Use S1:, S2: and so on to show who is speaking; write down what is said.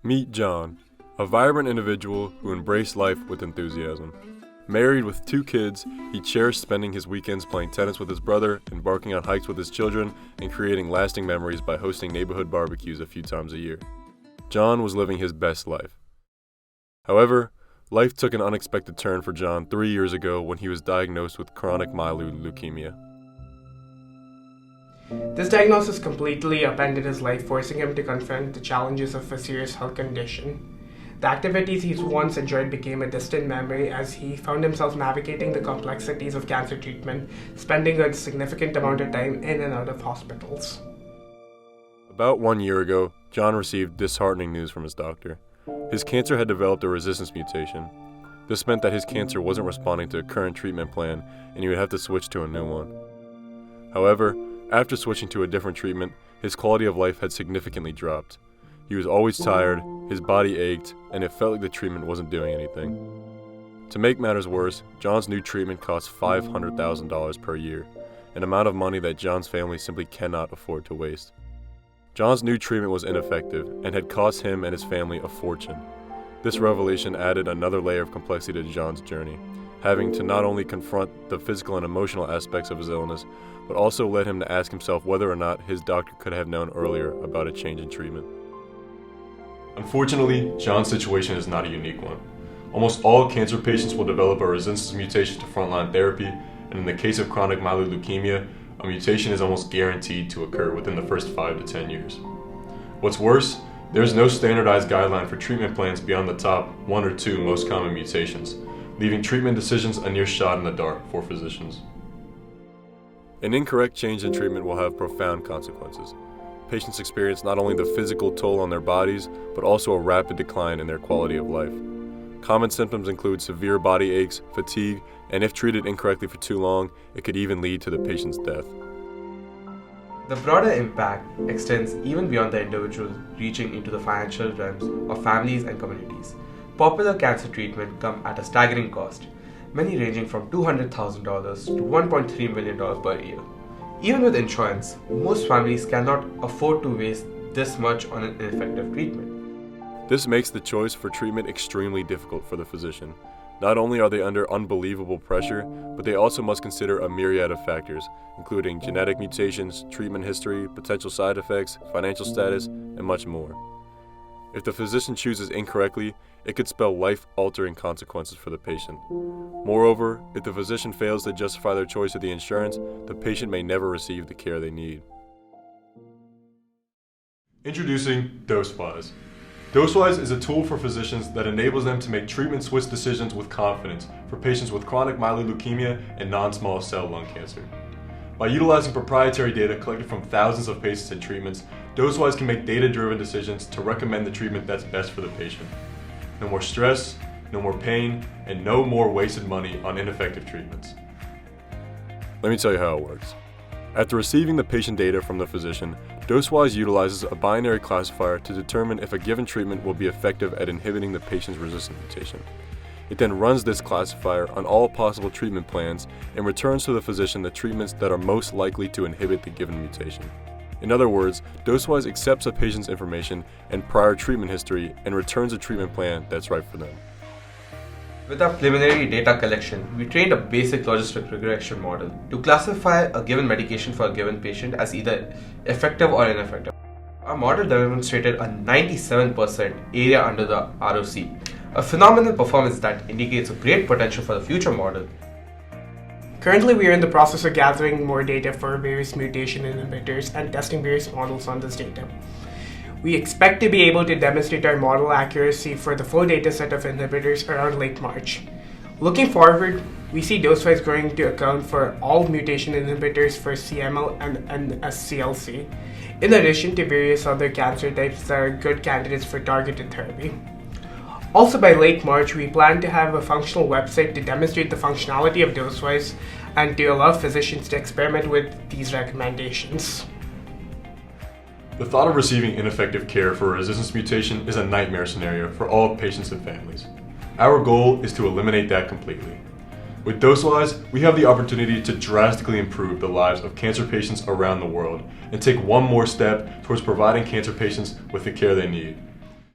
S1: Meet John, a vibrant individual who embraced life with enthusiasm. Married with 2 kids, he cherished spending his weekends playing tennis with his brother, embarking on hikes with his children, and creating lasting memories by hosting neighborhood barbecues a few times a year. John was living his best life. However, life took an unexpected turn for John 3 years ago when he was diagnosed with chronic myeloid leukemia.
S2: This diagnosis completely upended his life, forcing him to confront the challenges of a serious health condition. The activities he once enjoyed became a distant memory as he found himself navigating the complexities of cancer treatment, spending a significant amount of time in and out of hospitals.
S1: About 1 year ago, John received disheartening news from his doctor. His cancer had developed a resistance mutation. This meant that his cancer wasn't responding to a current treatment plan, and he would have to switch to a new one. However, after switching to a different treatment, his quality of life had significantly dropped. He was always tired, his body ached, and it felt like the treatment wasn't doing anything. To make matters worse, John's new treatment cost $500,000 per year, an amount of money that John's family simply cannot afford to waste. John's new treatment was ineffective and had cost him and his family a fortune. This revelation added another layer of complexity to John's journey, having to not only confront the physical and emotional aspects of his illness, but also led him to ask himself whether or not his doctor could have known earlier about a change in treatment. Unfortunately, John's situation is not a unique one. Almost all cancer patients will develop a resistance mutation to frontline therapy, and in the case of chronic myeloid leukemia, a mutation is almost guaranteed to occur within the first 5 to 10 years. What's worse, there is no standardized guideline for treatment plans beyond the top 1 or 2 most common mutations, leaving treatment decisions a near shot in the dark for physicians. An incorrect change in treatment will have profound consequences. Patients experience not only the physical toll on their bodies, but also a rapid decline in their quality of life. Common symptoms include severe body aches, fatigue, and if treated incorrectly for too long, it could even lead to the patient's death.
S3: The broader impact extends even beyond the individual, reaching into the financial realms of families and communities. Popular cancer treatment come at a staggering cost, many ranging from $200,000 to $1.3 million per year. Even with insurance, most families cannot afford to waste this much on an ineffective treatment.
S1: This makes the choice for treatment extremely difficult for the physician. Not only are they under unbelievable pressure, but they also must consider a myriad of factors, including genetic mutations, treatment history, potential side effects, financial status, and much more. If the physician chooses incorrectly, it could spell life-altering consequences for the patient. Moreover, if the physician fails to justify their choice of the insurance, the patient may never receive the care they need. Introducing DoseWise. DoseWise is a tool for physicians that enables them to make treatment switch decisions with confidence for patients with chronic myeloid leukemia and non-small cell lung cancer. By utilizing proprietary data collected from thousands of patients and treatments, DoseWise can make data-driven decisions to recommend the treatment that's best for the patient. No more stress, no more pain, and no more wasted money on ineffective treatments. Let me tell you how it works. After receiving the patient data from the physician, DoseWise utilizes a binary classifier to determine if a given treatment will be effective at inhibiting the patient's resistance mutation. It then runs this classifier on all possible treatment plans and returns to the physician the treatments that are most likely to inhibit the given mutation. In other words, DoseWise accepts a patient's information and prior treatment history and returns a treatment plan that's right for them.
S3: With our preliminary data collection, we trained a basic logistic regression model to classify a given medication for a given patient as either effective or ineffective. Our model demonstrated a 97% area under the ROC, a phenomenal performance that indicates a great potential for the future model.
S2: Currently, we are in the process of gathering more data for various mutation inhibitors and testing various models on this data. We expect to be able to demonstrate our model accuracy for the full dataset of inhibitors around late March. Looking forward, we see DoseWise growing to account for all mutation inhibitors for CML and SCLC, in addition to various other cancer types that are good candidates for targeted therapy. Also, by late March, we plan to have a functional website to demonstrate the functionality of DoseWise and to allow physicians to experiment with these recommendations.
S1: The thought of receiving ineffective care for a resistance mutation is a nightmare scenario for all patients and families. Our goal is to eliminate that completely. With DoseWise, we have the opportunity to drastically improve the lives of cancer patients around the world and take one more step towards providing cancer patients with the care they need.